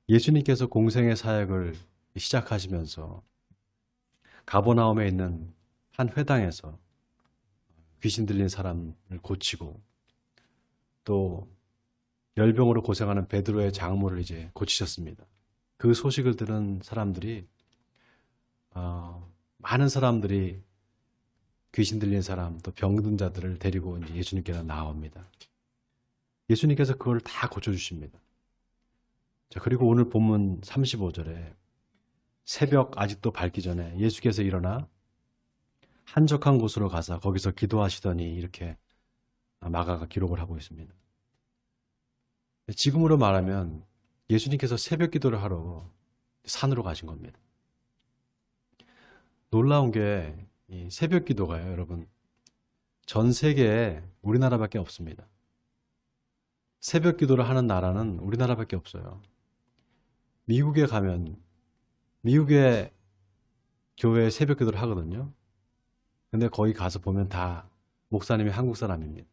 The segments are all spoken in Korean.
예수님께서 공생의 사역을 시작하시면서 가버나움에 있는 한 회당에서 귀신 들린 사람을 고치고 또 열병으로 고생하는 베드로의 장모를 이제 고치셨습니다. 그 소식을 들은 사람들이 많은 사람들이 귀신 들린 사람 또 병든 자들을 데리고 이제 예수님께로 나옵니다. 예수님께서 그걸 다 고쳐주십니다. 자, 그리고 오늘 본문 35절에 새벽 아직도 밝기 전에 예수께서 일어나 한적한 곳으로 가서 거기서 기도하시더니 이렇게 마가가 기록을 하고 있습니다. 지금으로 말하면 예수님께서 새벽 기도를 하러 산으로 가신 겁니다. 놀라운 게 이 새벽 기도가요, 여러분. 전 세계에 우리나라밖에 없습니다. 새벽 기도를 하는 나라는 우리나라밖에 없어요. 미국에 가면 미국의 교회에 새벽 기도를 하거든요. 근데 거기 가서 보면 다 목사님이 한국 사람입니다.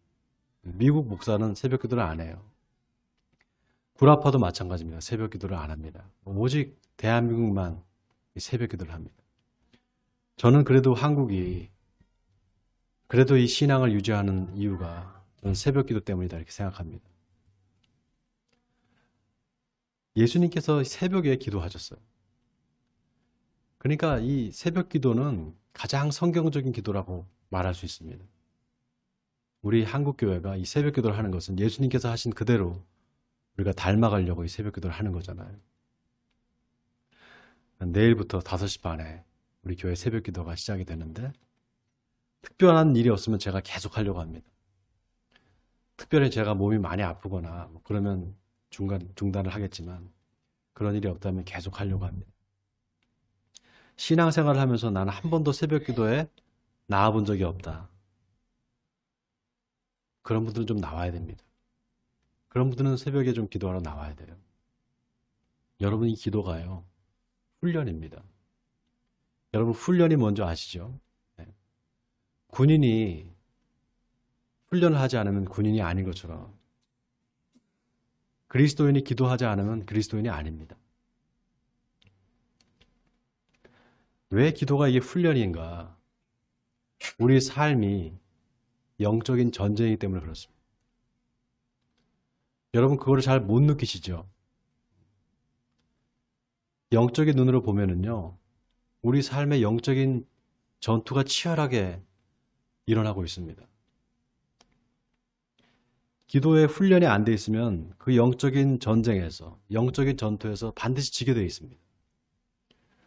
미국 목사는 새벽 기도를 안 해요. 구라파도 마찬가지입니다. 새벽 기도를 안 합니다. 오직 대한민국만 새벽 기도를 합니다. 저는 그래도 한국이 그래도 이 신앙을 유지하는 이유가 저는 새벽 기도 때문이다 이렇게 생각합니다. 예수님께서 새벽에 기도하셨어요. 그러니까 이 새벽 기도는 가장 성경적인 기도라고 말할 수 있습니다. 우리 한국교회가 이 새벽 기도를 하는 것은 예수님께서 하신 그대로 우리가 닮아가려고 이 새벽 기도를 하는 거잖아요. 내일부터 5시 반에 우리 교회 새벽 기도가 시작이 되는데 특별한 일이 없으면 제가 계속 하려고 합니다. 특별히 제가 몸이 많이 아프거나 그러면 중단을 하겠지만 그런 일이 없다면 계속 하려고 합니다. 신앙생활을 하면서 나는 한 번도 새벽 기도에 나와본 적이 없다. 그런 분들은 좀 나와야 됩니다. 그런 분들은 새벽에 좀 기도하러 나와야 돼요. 여러분, 이 기도가요, 훈련입니다. 여러분, 훈련이 뭔지 아시죠? 네. 군인이 훈련을 하지 않으면 군인이 아닌 것처럼 그리스도인이 기도하지 않으면 그리스도인이 아닙니다. 왜 기도가 이게 훈련인가? 우리 삶이 영적인 전쟁이기 때문에 그렇습니다. 여러분, 그거를 잘 못 느끼시죠? 영적인 눈으로 보면은요, 우리 삶의 영적인 전투가 치열하게 일어나고 있습니다. 기도에 훈련이 안 돼 있으면 그 영적인 전쟁에서, 영적인 전투에서 반드시 지게 돼 있습니다.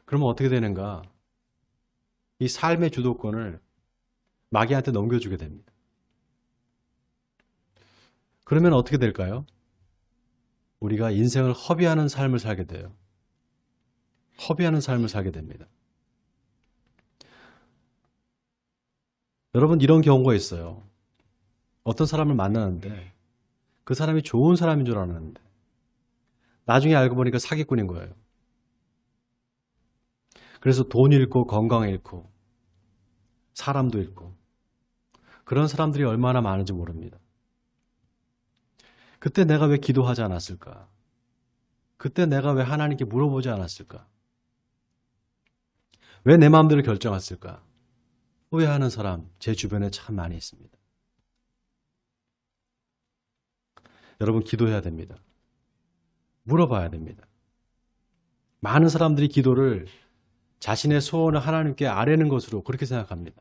그러면 어떻게 되는가? 이 삶의 주도권을 마귀한테 넘겨주게 됩니다. 그러면 어떻게 될까요? 우리가 인생을 허비하는 삶을 살게 돼요. 허비하는 삶을 살게 됩니다. 여러분, 이런 경우가 있어요. 어떤 사람을 만나는데 그 사람이 좋은 사람인 줄 알았는데 나중에 알고 보니까 사기꾼인 거예요. 그래서 돈 잃고 건강 잃고 사람도 잃고 그런 사람들이 얼마나 많은지 모릅니다. 그때 내가 왜 기도하지 않았을까? 그때 내가 왜 하나님께 물어보지 않았을까? 왜 내 마음대로 결정했을까? 후회하는 사람 제 주변에 참 많이 있습니다. 여러분, 기도해야 됩니다. 물어봐야 됩니다. 많은 사람들이 기도를 자신의 소원을 하나님께 아뢰는 것으로 그렇게 생각합니다.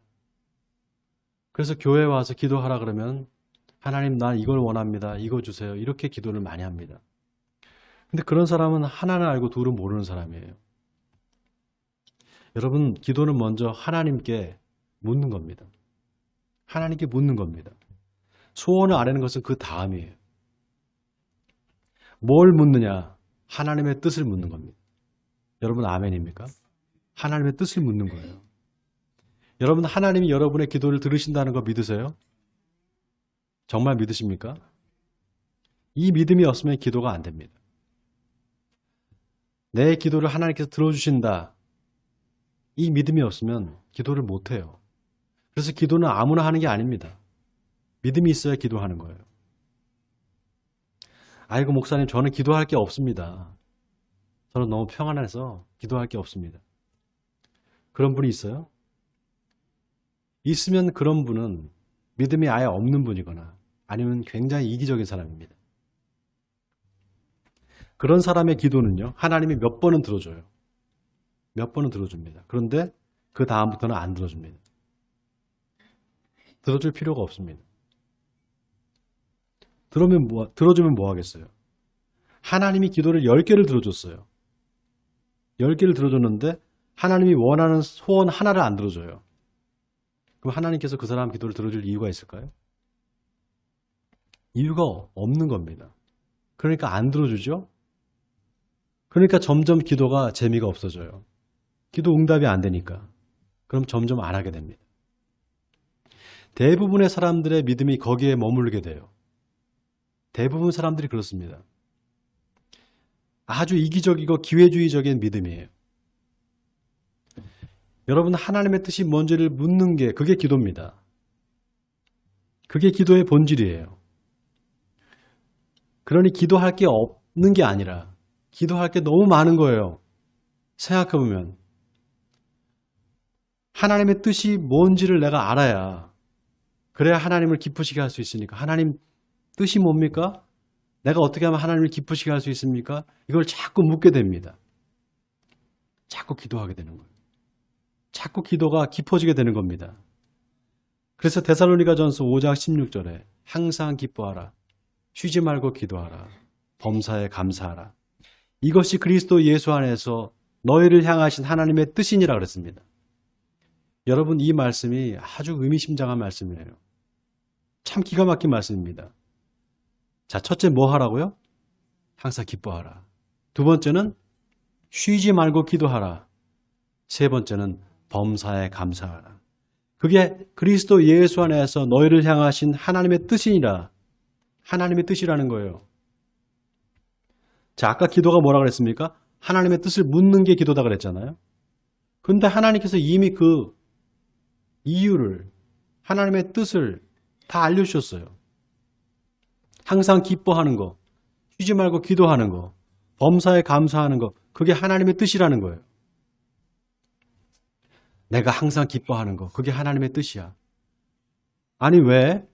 그래서 교회에 와서 기도하라 그러면 하나님, 나 이걸 원합니다. 이거 주세요. 이렇게 기도를 많이 합니다. 근데 그런 사람은 하나는 알고 둘은 모르는 사람이에요. 여러분, 기도는 먼저 하나님께 묻는 겁니다. 하나님께 묻는 겁니다. 소원을 아뢰는 것은 그 다음이에요. 뭘 묻느냐? 하나님의 뜻을 묻는 겁니다. 여러분, 아멘입니까? 하나님의 뜻을 묻는 거예요. 여러분, 하나님이 여러분의 기도를 들으신다는 거 믿으세요? 정말 믿으십니까? 이 믿음이 없으면 기도가 안 됩니다. 내 기도를 하나님께서 들어주신다. 이 믿음이 없으면 기도를 못 해요. 그래서 기도는 아무나 하는 게 아닙니다. 믿음이 있어야 기도하는 거예요. 아이고, 목사님, 저는 기도할 게 없습니다. 저는 너무 평안해서 기도할 게 없습니다. 그런 분이 있어요? 있으면 그런 분은 믿음이 아예 없는 분이거나 아니면 굉장히 이기적인 사람입니다. 그런 사람의 기도는요, 하나님이 몇 번은 들어줘요. 몇 번은 들어줍니다. 그런데 그 다음부터는 안 들어줍니다. 들어줄 필요가 없습니다. 들어주면 뭐 하겠어요? 하나님이 기도를 10개를 들어줬어요. 10개를 들어줬는데 하나님이 원하는 소원 하나를 안 들어줘요. 그럼 하나님께서 그 사람 기도를 들어줄 이유가 있을까요? 이유가 없는 겁니다. 그러니까 안 들어주죠? 그러니까 점점 기도가 재미가 없어져요. 기도 응답이 안 되니까. 그럼 점점 안 하게 됩니다. 대부분의 사람들의 믿음이 거기에 머물게 돼요. 대부분 사람들이 그렇습니다. 아주 이기적이고 기회주의적인 믿음이에요. 여러분, 하나님의 뜻이 뭔지를 묻는 게 그게 기도입니다. 그게 기도의 본질이에요. 그러니 기도할 게 없는 게 아니라 기도할 게 너무 많은 거예요. 생각해보면 하나님의 뜻이 뭔지를 내가 알아야 그래야 하나님을 기쁘시게 할 수 있으니까. 하나님 뜻이 뭡니까? 내가 어떻게 하면 하나님을 기쁘시게 할 수 있습니까? 이걸 자꾸 묻게 됩니다. 자꾸 기도하게 되는 거예요. 자꾸 기도가 깊어지게 되는 겁니다. 그래서 데살로니가전서 5장 16절에 항상 기뻐하라. 쉬지 말고 기도하라. 범사에 감사하라. 이것이 그리스도 예수 안에서 너희를 향하신 하나님의 뜻이니라 그랬습니다. 여러분, 이 말씀이 아주 의미심장한 말씀이에요. 참 기가 막힌 말씀입니다. 자, 첫째 뭐 하라고요? 항상 기뻐하라. 두 번째는 쉬지 말고 기도하라. 세 번째는 범사에 감사하라. 그게 그리스도 예수 안에서 너희를 향하신 하나님의 뜻이니라. 하나님의 뜻이라는 거예요. 자, 아까 기도가 뭐라 그랬습니까? 하나님의 뜻을 묻는 게 기도다 그랬잖아요. 근데 하나님께서 이미 그 이유를, 하나님의 뜻을 다 알려주셨어요. 항상 기뻐하는 거, 쉬지 말고 기도하는 거, 범사에 감사하는 거, 그게 하나님의 뜻이라는 거예요. 내가 항상 기뻐하는 거, 그게 하나님의 뜻이야. 아니, 왜?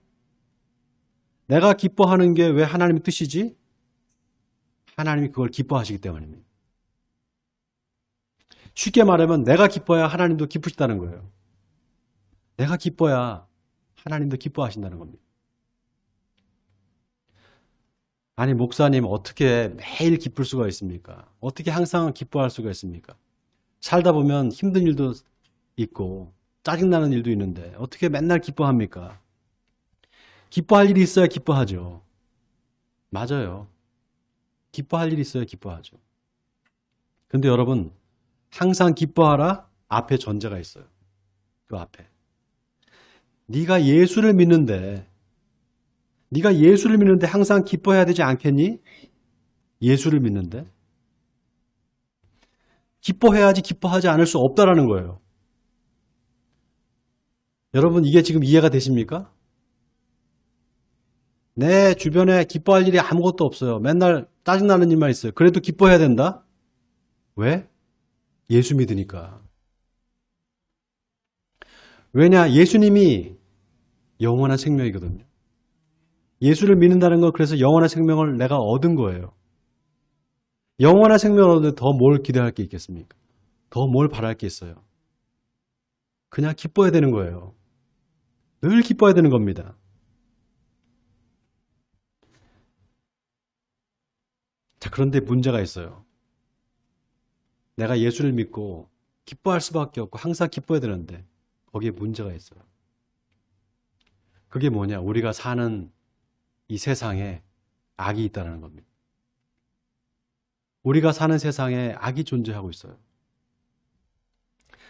내가 기뻐하는 게 왜 하나님의 뜻이지? 하나님이 그걸 기뻐하시기 때문입니다. 쉽게 말하면 내가 기뻐야 하나님도 기쁘시다는 거예요. 내가 기뻐야 하나님도 기뻐하신다는 겁니다. 아니, 목사님 어떻게 매일 기쁠 수가 있습니까? 어떻게 항상 기뻐할 수가 있습니까? 살다 보면 힘든 일도 있고 짜증나는 일도 있는데 어떻게 맨날 기뻐합니까? 기뻐할 일이 있어야 기뻐하죠. 맞아요. 기뻐할 일이 있어야 기뻐하죠. 근데 여러분, 항상 기뻐하라 앞에 전제가 있어요. 그 앞에. 네가 예수를 믿는데 항상 기뻐해야 되지 않겠니? 예수를 믿는데? 기뻐해야지 기뻐하지 않을 수 없다라는 거예요. 여러분, 이게 지금 이해가 되십니까? 내 주변에 기뻐할 일이 아무것도 없어요. 맨날 짜증나는 일만 있어요. 그래도 기뻐해야 된다? 왜? 예수 믿으니까. 왜냐? 예수님이 영원한 생명이거든요. 예수를 믿는다는 건 그래서 영원한 생명을 내가 얻은 거예요. 영원한 생명을 얻는데 더 뭘 기대할 게 있겠습니까? 더 뭘 바랄 게 있어요? 그냥 기뻐해야 되는 거예요. 늘 기뻐해야 되는 겁니다. 자, 그런데 문제가 있어요. 내가 예수를 믿고 기뻐할 수밖에 없고 항상 기뻐해야 되는데 거기에 문제가 있어요. 그게 뭐냐? 우리가 사는 이 세상에 악이 있다는 겁니다. 우리가 사는 세상에 악이 존재하고 있어요.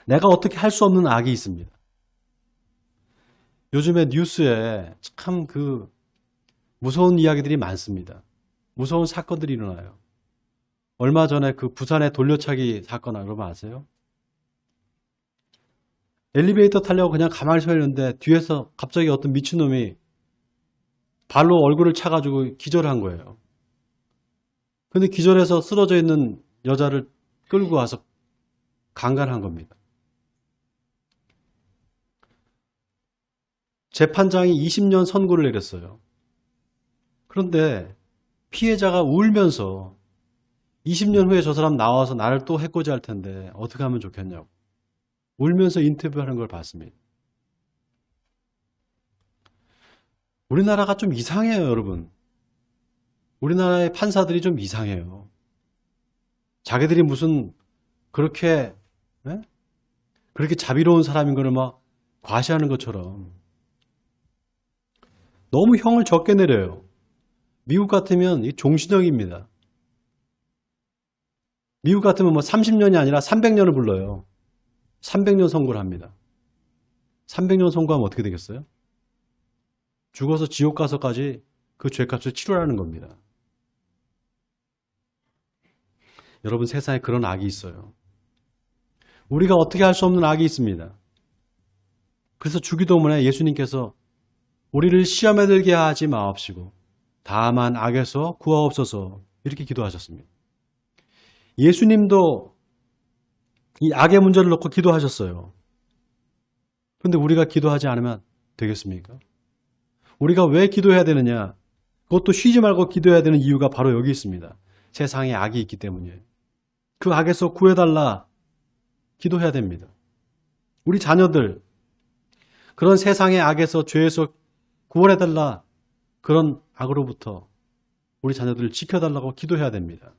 내가 어떻게 할 수 없는 악이 있습니다. 요즘에 뉴스에 참 무서운 이야기들이 많습니다. 무서운 사건들이 일어나요. 얼마 전에 그 부산의 돌려차기 사건 여러분 아세요? 엘리베이터 타려고 그냥 가만히 서 있는데 뒤에서 갑자기 어떤 미친놈이 발로 얼굴을 차가지고 기절한 거예요. 근데 기절해서 쓰러져 있는 여자를 끌고 와서 강간한 겁니다. 재판장이 20년 선고를 내렸어요. 그런데 피해자가 울면서 20년 후에 저 사람 나와서 나를 또 해코지할 텐데 어떻게 하면 좋겠냐고 울면서 인터뷰하는 걸 봤습니다. 우리나라가 좀 이상해요, 여러분. 우리나라의 판사들이 좀 이상해요. 자기들이 무슨 그렇게 그렇게 자비로운 사람인 걸 막 과시하는 것처럼 너무 형을 적게 내려요. 미국 같으면 종신형입니다. 미국 같으면 뭐 30년이 아니라 300년을 불러요. 300년 선고를 합니다. 300년 선고하면 어떻게 되겠어요? 죽어서 지옥 가서까지 그 죄값을 치르라는 겁니다. 여러분, 세상에 그런 악이 있어요. 우리가 어떻게 할 수 없는 악이 있습니다. 그래서 주기도문에 예수님께서 우리를 시험에 들게 하지 마옵시고 다만 악에서 구하옵소서 이렇게 기도하셨습니다. 예수님도 이 악의 문제를 놓고 기도하셨어요. 그런데 우리가 기도하지 않으면 되겠습니까? 우리가 왜 기도해야 되느냐? 그것도 쉬지 말고 기도해야 되는 이유가 바로 여기 있습니다. 세상에 악이 있기 때문이에요. 그 악에서 구해달라 기도해야 됩니다. 우리 자녀들 그런 세상의 악에서 죄에서 구원해달라 그런 악으로부터 우리 자녀들을 지켜달라고 기도해야 됩니다.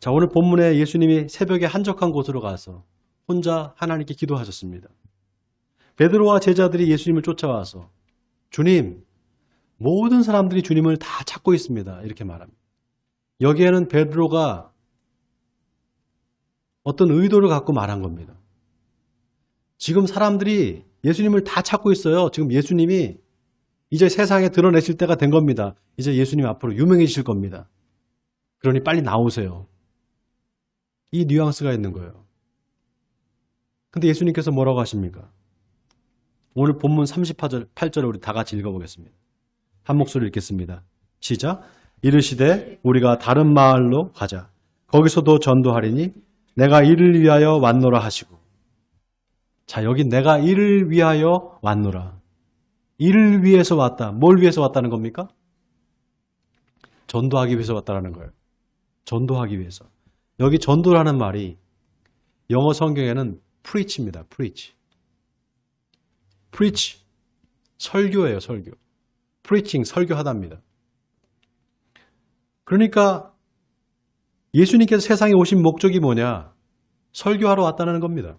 자, 오늘 본문에 예수님이 새벽에 한적한 곳으로 가서 혼자 하나님께 기도하셨습니다. 베드로와 제자들이 예수님을 쫓아와서 주님, 모든 사람들이 주님을 다 찾고 있습니다. 이렇게 말합니다. 여기에는 베드로가 어떤 의도를 갖고 말한 겁니다. 지금 사람들이 예수님을 다 찾고 있어요. 지금 예수님이 이제 세상에 드러내실 때가 된 겁니다. 이제 예수님 앞으로 유명해지실 겁니다. 그러니 빨리 나오세요. 이 뉘앙스가 있는 거예요. 근데 예수님께서 뭐라고 하십니까? 오늘 본문 38절을 우리 다 같이 읽어보겠습니다. 한 목소리 읽겠습니다. 시작. 이르시되 우리가 다른 마을로 가자. 거기서도 전도하리니 내가 이를 위하여 왔노라 하시고. 자, 여기 내가 이를 위하여 왔노라. 이를 위해서 왔다. 뭘 위해서 왔다는 겁니까? 전도하기 위해서 왔다는 거예요. 전도하기 위해서. 여기 전도라는 말이 영어 성경에는 preach입니다. preach. preach. 설교예요, 설교. preaching, 설교하답니다. 그러니까 예수님께서 세상에 오신 목적이 뭐냐? 설교하러 왔다는 겁니다.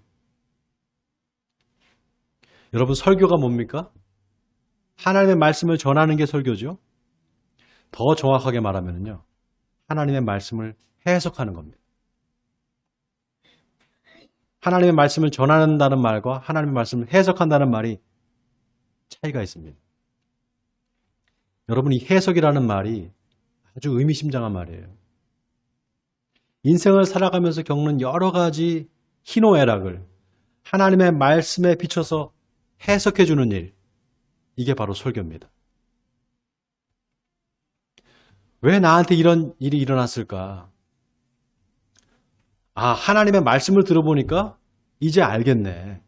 여러분, 설교가 뭡니까? 하나님의 말씀을 전하는 게 설교죠. 더 정확하게 말하면요, 하나님의 말씀을 해석하는 겁니다. 하나님의 말씀을 전한다는 말과 하나님의 말씀을 해석한다는 말이 차이가 있습니다. 여러분, 이 해석이라는 말이 아주 의미심장한 말이에요. 인생을 살아가면서 겪는 여러 가지 희노애락을 하나님의 말씀에 비춰서 해석해주는 일, 이게 바로 설교입니다. 왜 나한테 이런 일이 일어났을까? 아, 하나님의 말씀을 들어보니까 이제 알겠네.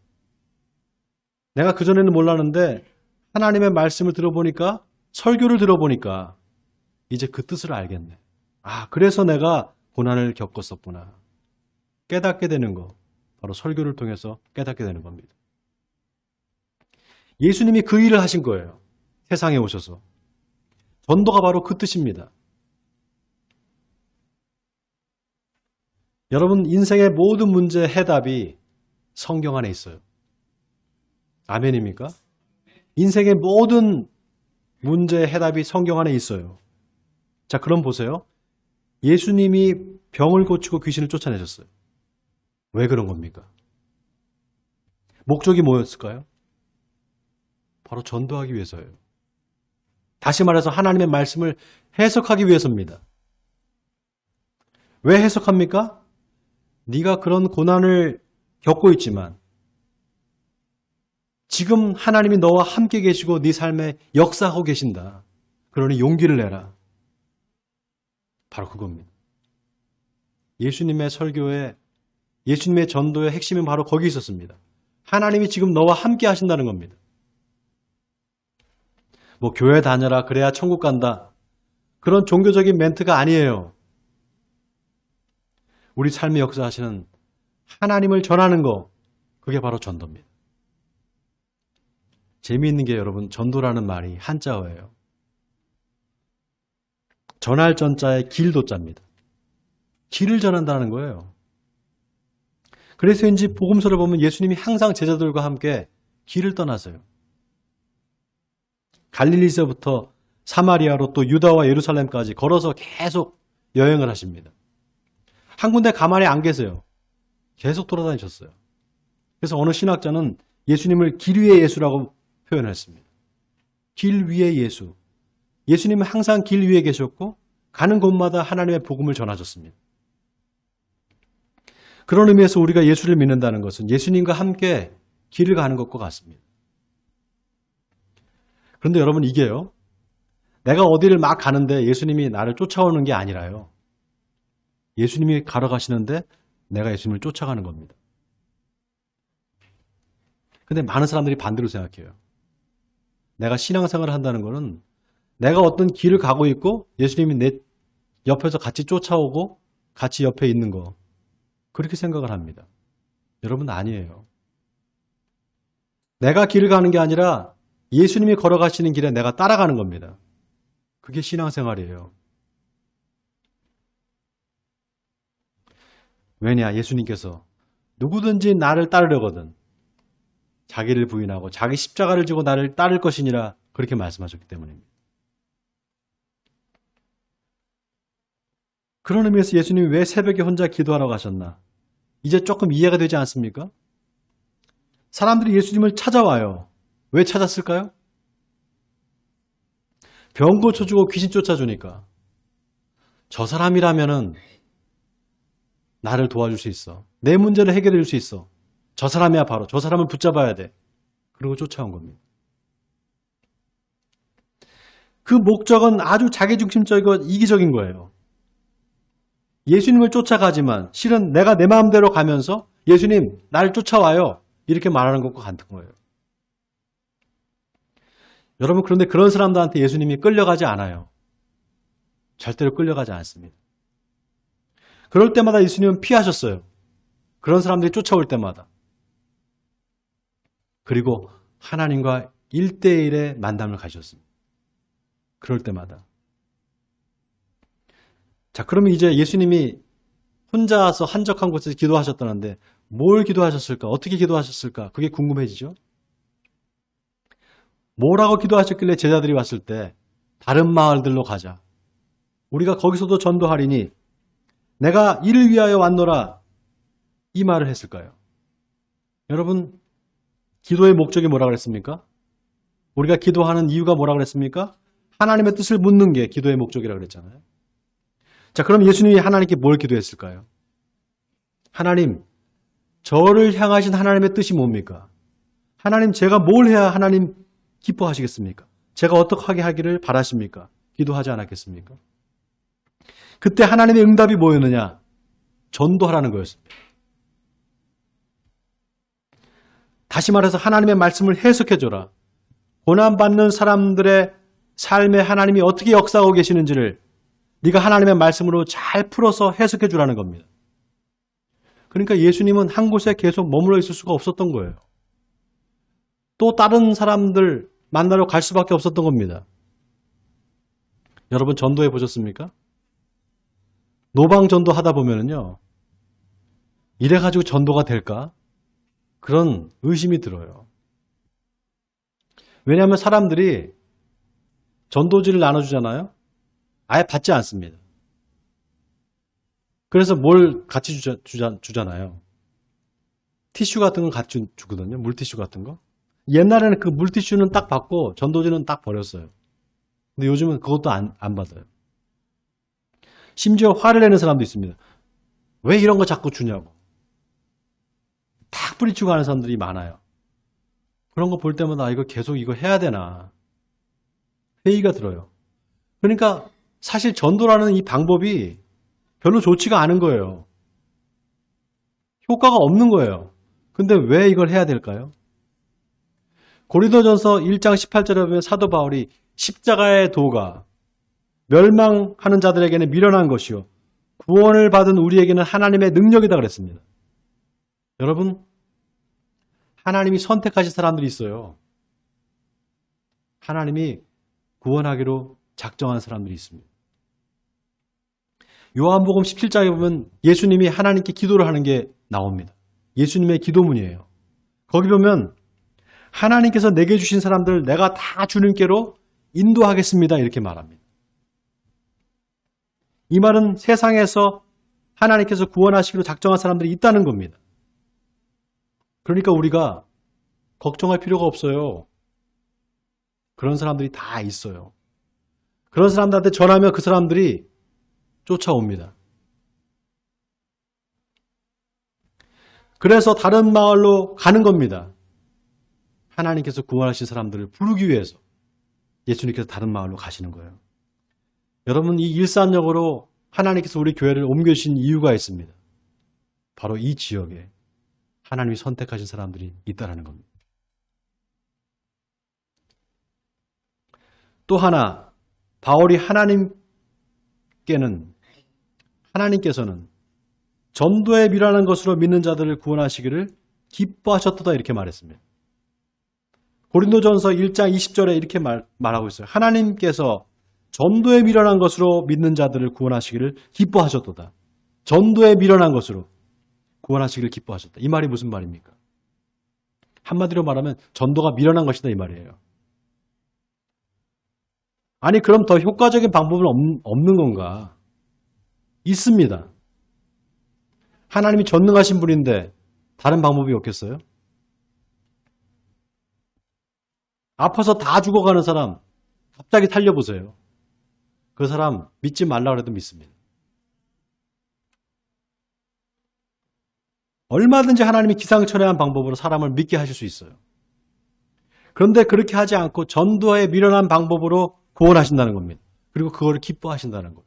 내가 그전에는 몰랐는데 하나님의 말씀을 들어보니까, 설교를 들어보니까 이제 그 뜻을 알겠네. 아, 그래서 내가 고난을 겪었었구나. 깨닫게 되는 거, 바로 설교를 통해서 깨닫게 되는 겁니다. 예수님이 그 일을 하신 거예요. 세상에 오셔서. 전도가 바로 그 뜻입니다. 여러분, 인생의 모든 문제의 해답이 성경 안에 있어요. 아멘입니까? 인생의 모든 문제의 해답이 성경 안에 있어요. 자, 그럼 보세요. 예수님이 병을 고치고 귀신을 쫓아내셨어요. 왜 그런 겁니까? 목적이 뭐였을까요? 바로 전도하기 위해서예요. 다시 말해서 하나님의 말씀을 해석하기 위해서입니다. 왜 해석합니까? 네가 그런 고난을 겪고 있지만 지금 하나님이 너와 함께 계시고 네 삶에 역사하고 계신다. 그러니 용기를 내라. 바로 그겁니다. 예수님의 설교에, 예수님의 전도의 핵심은 바로 거기 있었습니다. 하나님이 지금 너와 함께 하신다는 겁니다. 뭐 교회 다녀라 그래야 천국 간다. 그런 종교적인 멘트가 아니에요. 우리 삶의 역사하시는 하나님을 전하는 거, 그게 바로 전도입니다. 재미있는 게 여러분, 전도라는 말이 한자어예요. 전할 전자에 길도자입니다. 길을 전한다는 거예요. 그래서인지 복음서를 보면 예수님이 항상 제자들과 함께 길을 떠나세요. 갈릴리서부터 사마리아로 또 유다와 예루살렘까지 걸어서 계속 여행을 하십니다. 한 군데 가만히 안 계세요. 계속 돌아다니셨어요. 그래서 어느 신학자는 예수님을 길 위의 예수라고 표현했습니다. 길 위의 예수. 예수님은 항상 길 위에 계셨고 가는 곳마다 하나님의 복음을 전하셨습니다. 그런 의미에서 우리가 예수를 믿는다는 것은 예수님과 함께 길을 가는 것과 같습니다. 그런데 여러분, 이게요, 내가 어디를 막 가는데 예수님이 나를 쫓아오는 게 아니라요, 예수님이 가러 가시는데 내가 예수님을 쫓아가는 겁니다. 근데 많은 사람들이 반대로 생각해요. 내가 신앙생활을 한다는 것은 내가 어떤 길을 가고 있고 예수님이 내 옆에서 같이 쫓아오고 같이 옆에 있는 거, 그렇게 생각을 합니다. 여러분, 아니에요. 내가 길을 가는 게 아니라 예수님이 걸어가시는 길에 내가 따라가는 겁니다. 그게 신앙생활이에요. 왜냐? 예수님께서 누구든지 나를 따르려거든 자기를 부인하고 자기 십자가를 지고 나를 따를 것이니라, 그렇게 말씀하셨기 때문입니다. 그런 의미에서 예수님이 왜 새벽에 혼자 기도하러 가셨나? 이제 조금 이해가 되지 않습니까? 사람들이 예수님을 찾아와요. 왜 찾았을까요? 병 고쳐주고 귀신 쫓아주니까. 저 사람이라면은 나를 도와줄 수 있어. 내 문제를 해결해 줄 수 있어. 저 사람이야, 바로. 저 사람을 붙잡아야 돼. 그리고 쫓아온 겁니다. 그 목적은 아주 자기중심적이고 이기적인 거예요. 예수님을 쫓아가지만 실은 내가 내 마음대로 가면서 예수님, 나를 쫓아와요, 이렇게 말하는 것과 같은 거예요. 여러분, 그런데 그런 사람들한테 예수님이 끌려가지 않아요. 절대로 끌려가지 않습니다. 그럴 때마다 예수님은 피하셨어요. 그런 사람들이 쫓아올 때마다. 그리고 하나님과 1대1의 만남을 가졌습니다. 그럴 때마다. 자, 그러면 이제 예수님이 혼자서 한적한 곳에서 기도하셨다는데 뭘 기도하셨을까? 어떻게 기도하셨을까? 그게 궁금해지죠? 뭐라고 기도하셨길래 제자들이 왔을 때 다른 마을들로 가자, 우리가 거기서도 전도하리니 내가 이를 위하여 왔노라, 이 말을 했을까요? 여러분, 기도의 목적이 뭐라 그랬습니까? 우리가 기도하는 이유가 뭐라 그랬습니까? 하나님의 뜻을 묻는 게 기도의 목적이라 그랬잖아요. 자, 그럼 예수님이 하나님께 뭘 기도했을까요? 하나님, 저를 향하신 하나님의 뜻이 뭡니까? 하나님, 제가 뭘 해야 하나님 기뻐하시겠습니까? 제가 어떻게 하기를 바라십니까? 기도하지 않았겠습니까? 그때 하나님의 응답이 뭐였느냐? 전도하라는 거였습니다. 다시 말해서 하나님의 말씀을 해석해줘라. 고난받는 사람들의 삶에 하나님이 어떻게 역사하고 계시는지를 네가 하나님의 말씀으로 잘 풀어서 해석해 주라는 겁니다. 그러니까 예수님은 한 곳에 계속 머물러 있을 수가 없었던 거예요. 또 다른 사람들 만나러 갈 수밖에 없었던 겁니다. 여러분, 전도해 보셨습니까? 노방전도 하다 보면은요, 이래가지고 전도가 될까? 그런 의심이 들어요. 왜냐하면 사람들이 전도지를 나눠주잖아요. 아예 받지 않습니다. 그래서 뭘 같이 주잖아요. 티슈 같은 걸 같이 주거든요. 물티슈 같은 거. 옛날에는 그 물티슈는 딱 받고 전도지는 딱 버렸어요. 근데 요즘은 그것도 안 받아요. 심지어 화를 내는 사람도 있습니다. 왜 이런 거 자꾸 주냐고. 탁 뿌리치고 가는 사람들이 많아요. 그런 거 볼 때마다 이거 계속 이거 해야 되나 회의가 들어요. 그러니까 사실 전도라는 이 방법이 별로 좋지가 않은 거예요. 효과가 없는 거예요. 근데 왜 이걸 해야 될까요? 고린도전서 1장 18절에 보면 사도 바울이 십자가의 도가 멸망하는 자들에게는 미련한 것이요 구원을 받은 우리에게는 하나님의 능력이다 그랬습니다. 여러분, 하나님이 선택하신 사람들이 있어요. 하나님이 구원하기로 작정한 사람들이 있습니다. 요한복음 17장에 보면 예수님이 하나님께 기도를 하는 게 나옵니다. 예수님의 기도문이에요. 거기 보면 하나님께서 내게 주신 사람들 내가 다 주님께로 인도하겠습니다. 이렇게 말합니다. 이 말은 세상에서 하나님께서 구원하시기로 작정한 사람들이 있다는 겁니다. 그러니까 우리가 걱정할 필요가 없어요. 그런 사람들이 다 있어요. 그런 사람들한테 전하면 그 사람들이 쫓아옵니다. 그래서 다른 마을로 가는 겁니다. 하나님께서 구원하신 사람들을 부르기 위해서 예수님께서 다른 마을로 가시는 거예요. 여러분, 이 일산역으로 하나님께서 우리 교회를 옮겨주신 이유가 있습니다. 바로 이 지역에 하나님이 선택하신 사람들이 있다는 겁니다. 또 하나, 바울이 하나님께서는 전도에 미련한 것으로 믿는 자들을 구원하시기를 기뻐하셨다 이렇게 말했습니다. 고린도전서 1장 20절에 이렇게 말하고 있어요. 하나님께서 전도에 미련한 것으로 믿는 자들을 구원하시기를 기뻐하셨도다. 전도에 미련한 것으로 구원하시기를 기뻐하셨다. 이 말이 무슨 말입니까? 한마디로 말하면 전도가 미련한 것이다 이 말이에요. 아니 그럼 더 효과적인 방법은 없는 건가? 있습니다. 하나님이 전능하신 분인데 다른 방법이 없겠어요? 아파서 다 죽어가는 사람 갑자기 살려보세요. 그 사람 믿지 말라 그래도 믿습니다. 얼마든지 하나님이 기상천외한 방법으로 사람을 믿게 하실 수 있어요. 그런데 그렇게 하지 않고 전도에 미련한 방법으로 구원하신다는 겁니다. 그리고 그거를 기뻐하신다는 거예요.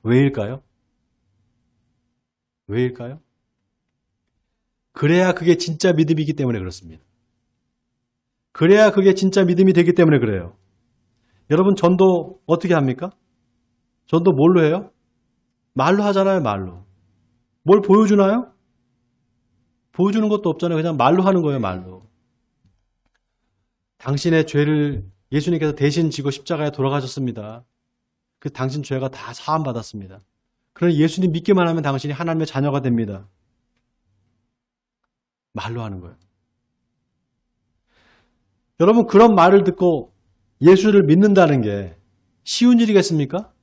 왜일까요? 왜일까요? 그래야 그게 진짜 믿음이기 때문에 그렇습니다. 그래야 그게 진짜 믿음이 되기 때문에 그래요. 여러분 전도 어떻게 합니까? 전도 뭘로 해요? 말로 하잖아요, 말로. 뭘 보여주나요? 보여주는 것도 없잖아요. 그냥 말로 하는 거예요, 말로. 당신의 죄를 예수님께서 대신 지고 십자가에 돌아가셨습니다. 그 당신 죄가 다 사함받았습니다. 그러나 예수님 믿기만 하면 당신이 하나님의 자녀가 됩니다. 말로 하는 거예요. 여러분 그런 말을 듣고 예수를 믿는다는 게 쉬운 일이겠습니까?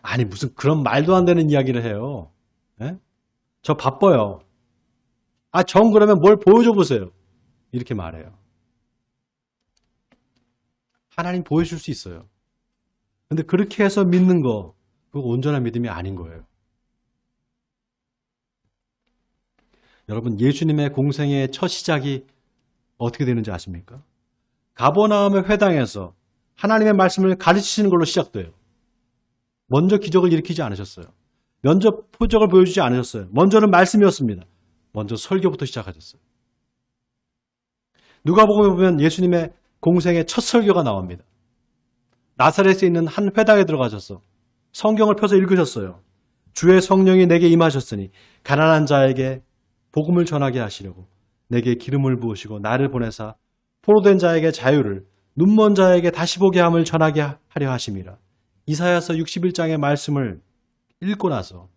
아니 무슨 그런 말도 안 되는 이야기를 해요. 에? 저 바빠요. 아, 정 그러면 뭘 보여줘 보세요. 이렇게 말해요. 하나님 보여줄 수 있어요. 근데 그렇게 해서 믿는 거 그거 온전한 믿음이 아닌 거예요. 여러분 예수님의 공생의 첫 시작이 어떻게 되는지 아십니까? 가버나움의 회당에서 하나님의 말씀을 가르치시는 걸로 시작돼요. 먼저 기적을 일으키지 않으셨어요. 먼저 표적을 보여주지 않으셨어요. 먼저는 말씀이었습니다. 먼저 설교부터 시작하셨어요. 누가복음에 보면 예수님의 공생의 첫 설교가 나옵니다. 나사렛에 있는 한 회당에 들어가셔서 성경을 펴서 읽으셨어요. 주의 성령이 내게 임하셨으니 가난한 자에게 복음을 전하게 하시려고 내게 기름을 부으시고 나를 보내사 포로된 자에게 자유를 눈먼 자에게 다시 보게 함을 전하게 하려 하심이라. 이사야서 61장의 말씀을 읽고 나서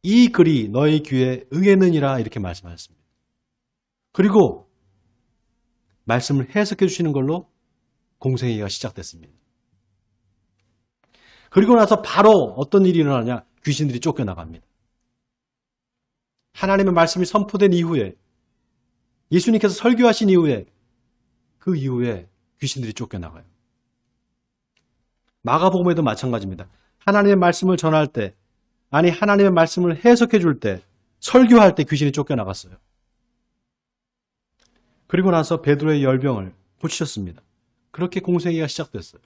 이 글이 너희 귀에 응했느니라 이렇게 말씀하셨습니다. 그리고 말씀을 해석해 주시는 걸로 공생애가 시작됐습니다. 그리고 나서 바로 어떤 일이 일어나냐? 귀신들이 쫓겨나갑니다. 하나님의 말씀이 선포된 이후에 예수님께서 설교하신 이후에 그 이후에 귀신들이 쫓겨나가요. 마가복음에도 마찬가지입니다. 하나님의 말씀을 전할 때 아니 하나님의 말씀을 해석해 줄 때 설교할 때 귀신이 쫓겨나갔어요. 그리고 나서 베드로의 열병을 고치셨습니다. 그렇게 공생애가 시작됐어요.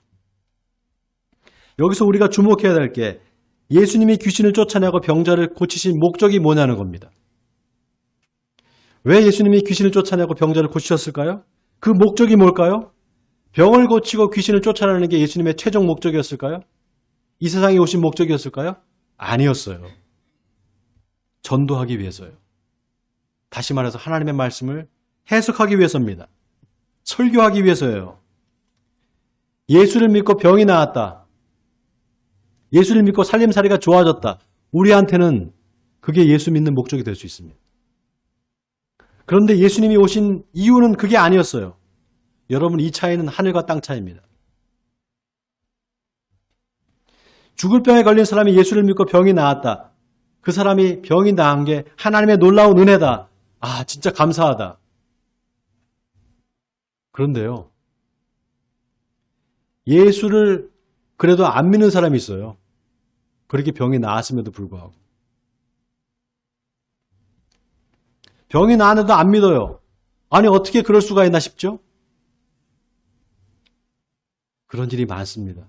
여기서 우리가 주목해야 될 게 예수님이 귀신을 쫓아내고 병자를 고치신 목적이 뭐냐는 겁니다. 왜 예수님이 귀신을 쫓아내고 병자를 고치셨을까요? 그 목적이 뭘까요? 병을 고치고 귀신을 쫓아내는 게 예수님의 최종 목적이었을까요? 이 세상에 오신 목적이었을까요? 아니었어요. 전도하기 위해서요. 다시 말해서 하나님의 말씀을 해석하기 위해서입니다. 설교하기 위해서예요. 예수를 믿고 병이 나았다. 예수를 믿고 살림살이가 좋아졌다. 우리한테는 그게 예수 믿는 목적이 될 수 있습니다. 그런데 예수님이 오신 이유는 그게 아니었어요. 여러분, 이 차이는 하늘과 땅 차이입니다. 죽을 병에 걸린 사람이 예수를 믿고 병이 나았다. 그 사람이 병이 나은 게 하나님의 놀라운 은혜다. 아, 진짜 감사하다. 그런데요, 예수를 그래도 안 믿는 사람이 있어요. 그렇게 병이 나았음에도 불구하고. 병이 나았는데도 안 믿어요. 아니, 어떻게 그럴 수가 있나 싶죠? 그런 일이 많습니다.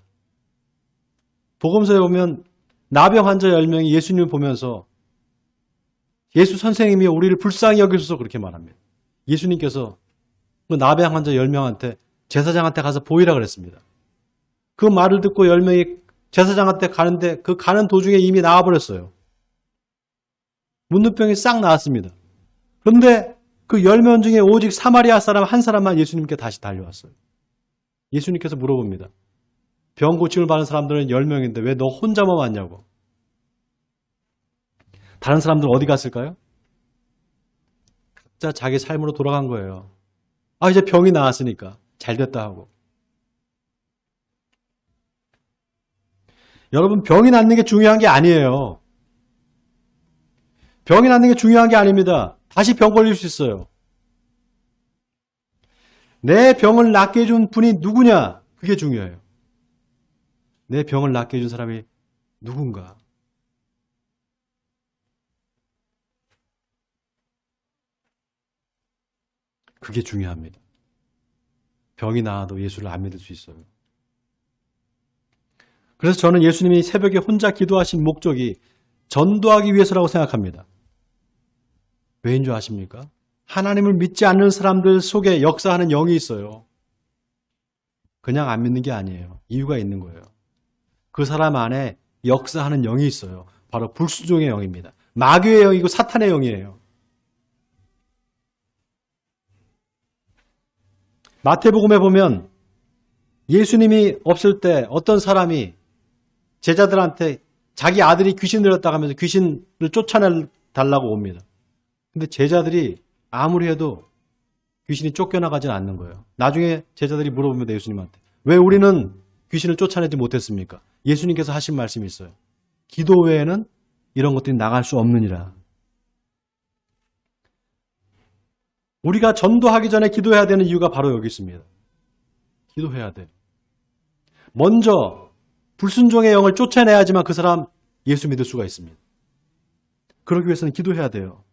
복음서에 보면 나병 환자 10명이 예수님을 보면서 예수 선생님이 우리를 불쌍히 여기셔서 그렇게 말합니다. 예수님께서 그 나병 환자 10명한테 제사장한테 가서 보이라 그랬습니다. 그 말을 듣고 10명이 제사장한테 가는데 그 가는 도중에 이미 나와버렸어요. 문둥병이 싹 나았습니다. 그런데 그 10명 중에 오직 사마리아 사람 한 사람만 예수님께 다시 달려왔어요. 예수님께서 물어봅니다. 병 고침을 받은 사람들은 10명인데 왜 너 혼자만 왔냐고. 다른 사람들은 어디 갔을까요? 각자 자기 삶으로 돌아간 거예요. 아, 이제 병이 나았으니까 잘 됐다 하고. 여러분, 병이 낫는 게 중요한 게 아니에요. 병이 낫는 게 중요한 게 아닙니다. 다시 병 걸릴 수 있어요. 내 병을 낫게 해준 분이 누구냐? 그게 중요해요. 내 병을 낫게 해준 사람이 누군가? 그게 중요합니다. 병이 나아도 예수를 안 믿을 수 있어요. 그래서 저는 예수님이 새벽에 혼자 기도하신 목적이 전도하기 위해서라고 생각합니다. 왜인 줄 아십니까? 하나님을 믿지 않는 사람들 속에 역사하는 영이 있어요. 그냥 안 믿는 게 아니에요. 이유가 있는 거예요. 그 사람 안에 역사하는 영이 있어요. 바로 불순종의 영입니다. 마귀의 영이고 사탄의 영이에요. 마태복음에 보면 예수님이 없을 때 어떤 사람이 제자들한테 자기 아들이 귀신 들었다고 하면서 귀신을 쫓아내달라고 옵니다. 근데 제자들이 아무리 해도 귀신이 쫓겨나가진 않는 거예요. 나중에 제자들이 물어봅니다. 예수님한테. 왜 우리는 귀신을 쫓아내지 못했습니까? 예수님께서 하신 말씀이 있어요. 기도 외에는 이런 것들이 나갈 수 없느니라. 우리가 전도하기 전에 기도해야 되는 이유가 바로 여기 있습니다. 기도해야 돼. 먼저 불순종의 영을 쫓아내야지만 그 사람 예수 믿을 수가 있습니다. 그러기 위해서는 기도해야 돼요.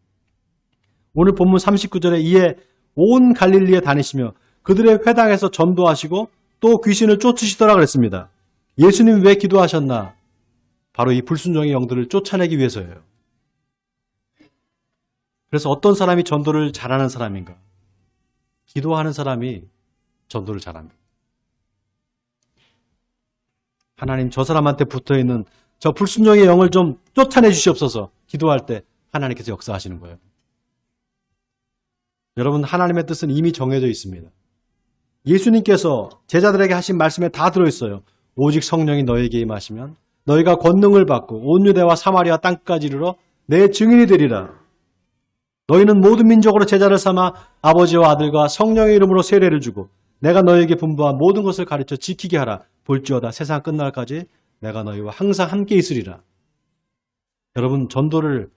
오늘 본문 39절에 이에 온 갈릴리에 다니시며 그들의 회당에서 전도하시고 또 귀신을 쫓으시더라 그랬습니다. 예수님 왜 기도하셨나? 바로 이 불순종의 영들을 쫓아내기 위해서예요. 그래서 어떤 사람이 전도를 잘하는 사람인가? 기도하는 사람이 전도를 잘합니다. 하나님, 저 사람한테 붙어있는 저 불순종의 영을 좀 쫓아내 주시옵소서. 기도할 때 하나님께서 역사하시는 거예요. 여러분, 하나님의 뜻은 이미 정해져 있습니다. 예수님께서 제자들에게 하신 말씀에 다 들어있어요. 오직 성령이 너에게 임하시면 너희가 권능을 받고 온 유대와 사마리아 땅까지 이르러 내 증인이 되리라. 너희는 모든 민족으로 제자를 삼아 아버지와 아들과 성령의 이름으로 세례를 주고 내가 너희에게 분부한 모든 것을 가르쳐 지키게 하라. 볼지어다 세상 끝날까지 내가 너희와 항상 함께 있으리라. 여러분, 전도를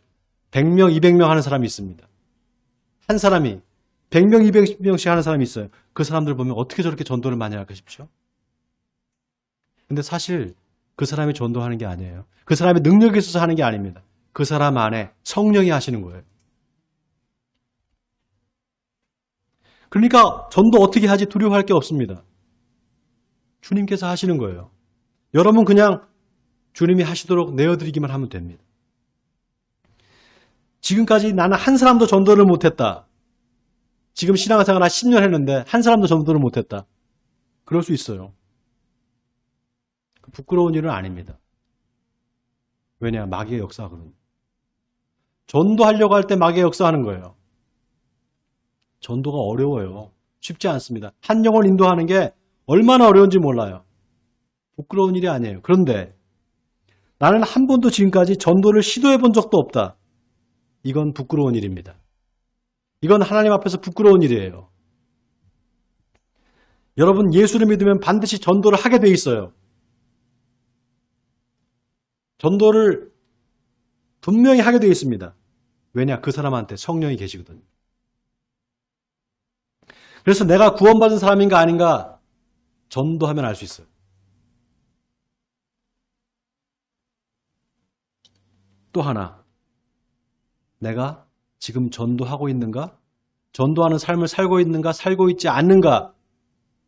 100명, 200명 하는 사람이 있습니다. 한 사람이 100명, 200명씩 하는 사람이 있어요. 그 사람들 보면 어떻게 저렇게 전도를 많이 할까 싶죠? 근데 사실 그 사람이 전도하는 게 아니에요. 그 사람의 능력이 있어서 하는 게 아닙니다. 그 사람 안에 성령이 하시는 거예요. 그러니까 전도 어떻게 하지 두려워할 게 없습니다. 주님께서 하시는 거예요. 여러분 그냥 주님이 하시도록 내어드리기만 하면 됩니다. 지금까지 나는 한 사람도 전도를 못했다. 지금 신앙생활 한 10년 했는데 한 사람도 전도를 못했다. 그럴 수 있어요. 부끄러운 일은 아닙니다. 왜냐? 마귀의 역사거든요. 전도하려고 할 때 마귀의 역사하는 거예요. 전도가 어려워요. 쉽지 않습니다. 한 영혼 인도하는 게 얼마나 어려운지 몰라요. 부끄러운 일이 아니에요. 그런데 나는 한 번도 지금까지 전도를 시도해 본 적도 없다. 이건 부끄러운 일입니다. 이건 하나님 앞에서 부끄러운 일이에요. 여러분 예수를 믿으면 반드시 전도를 하게 돼 있어요. 전도를 분명히 하게 돼 있습니다. 왜냐? 그 사람한테 성령이 계시거든요. 그래서 내가 구원받은 사람인가 아닌가 전도하면 알 수 있어요. 또 하나, 내가 지금 전도하고 있는가? 전도하는 삶을 살고 있는가? 살고 있지 않는가?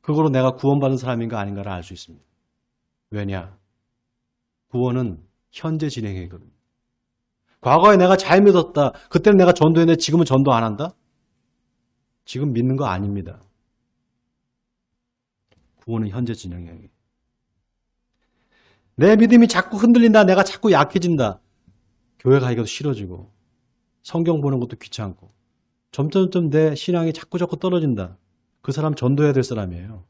그거로 내가 구원받은 사람인가 아닌가를 알 수 있습니다. 왜냐? 구원은 현재 진행이거든요. 과거에 내가 잘 믿었다. 그때는 내가 전도했는데 지금은 전도 안 한다? 지금 믿는 거 아닙니다. 구원은 현재 진행이에요. 내 믿음이 자꾸 흔들린다. 내가 자꾸 약해진다. 교회 가기도 싫어지고 성경 보는 것도 귀찮고 점점점 내 신앙이 자꾸 떨어진다. 그 사람 전도해야 될 사람이에요.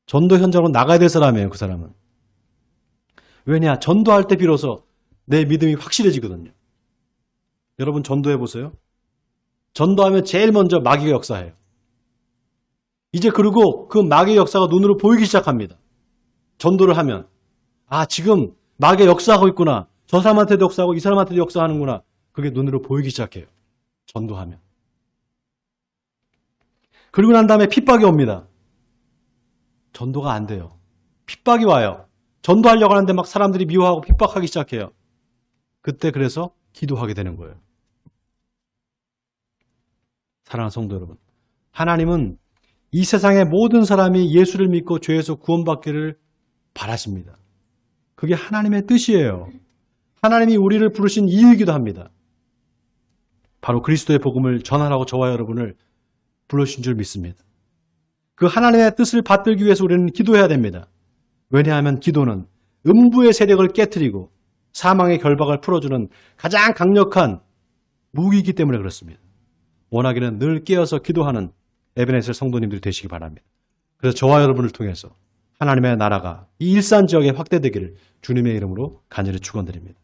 전도 현장으로 나가야 될 사람이에요. 그 사람은. 왜냐? 전도할 때 비로소 내 믿음이 확실해지거든요. 여러분 전도해 보세요. 전도하면 제일 먼저 마귀가 역사해요. 이제 그리고 그 마귀의 역사가 눈으로 보이기 시작합니다. 전도를 하면 아 지금 마귀가 역사하고 있구나. 저 사람한테도 역사하고 이 사람한테도 역사하는구나. 그게 눈으로 보이기 시작해요. 전도하면. 그리고 난 다음에 핍박이 옵니다. 전도가 안 돼요. 핍박이 와요. 전도하려고 하는데 막 사람들이 미워하고 핍박하기 시작해요. 그때 그래서 기도하게 되는 거예요. 사랑하는 성도 여러분, 하나님은 이 세상의 모든 사람이 예수를 믿고 죄에서 구원받기를 바라십니다. 그게 하나님의 뜻이에요. 하나님이 우리를 부르신 이유이기도 합니다. 바로 그리스도의 복음을 전하라고 저와 여러분을 불러주신 줄 믿습니다. 그 하나님의 뜻을 받들기 위해서 우리는 기도해야 됩니다. 왜냐하면 기도는 음부의 세력을 깨트리고 사망의 결박을 풀어주는 가장 강력한 무기이기 때문에 그렇습니다. 원하기는 늘 깨어서 기도하는 에베네셀 성도님들이 되시기 바랍니다. 그래서 저와 여러분을 통해서 하나님의 나라가 이 일산 지역에 확대되기를 주님의 이름으로 간절히 축원드립니다.